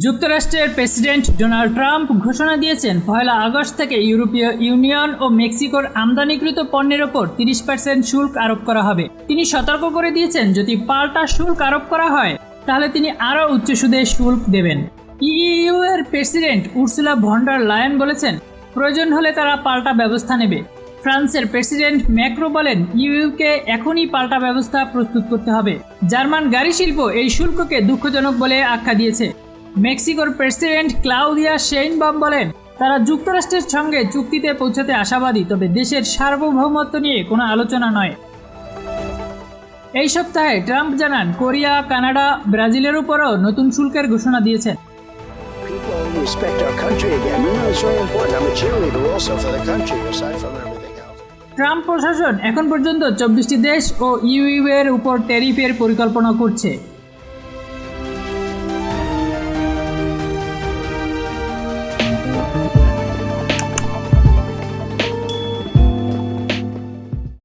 যুক্তরাষ্ট্রের president Donald Trump ঘোষণা দিয়েছেন 1 আগস্ট থেকে ইউরোপীয় ইউনিয়ন ও মেক্সিকোর আমদানিকৃত পণ্যের ওপর 30% শুল্ক আরোপ করা হবে। তিনি সতর্ক করে দিয়েছেন, যদি পাল্টা শুল্ক আরোপ করা হয় তাহলে তিনি আরও উচ্চ সুদে শুল্ক দেবেন। ইইউ এর president Ursula von der Leyen বলেছেন, প্রয়োজন হলে তারা পাল্টা ব্যবস্থা নেবে। ফ্রান্সের প্রেসিডেন্ট ম্যাক্রো বলেন, ইইউকে এখনই পাল্টা ব্যবস্থা প্রস্তুত করতে হবে। জার্মান গাড়ি শিল্প এই শুল্ককে দুঃখজনক বলে আখ্যা দিয়েছে। মেক্সিকোর প্রেসিডেন্ট ক্লাউদিয়া শেইনবাম বলেন, তারা যুক্তরাষ্ট্রের সঙ্গে চুক্তিতে পৌঁছাতে আশাবাদী, তবে দেশের সার্বভৌমত্ব নিয়ে কোনো আলোচনা নয়। এই সপ্তাহে ট্রাম্প জানান, কোরিয়া, কানাডা, ব্রাজিলের উপরও নতুন শুল্কের ঘোষণা দিয়েছেন। ট্রাম্প প্রশাসন এখন পর্যন্ত 24টি দেশ ও ইইউ এর উপর ট্যারিফের পরিকল্পনা করছে।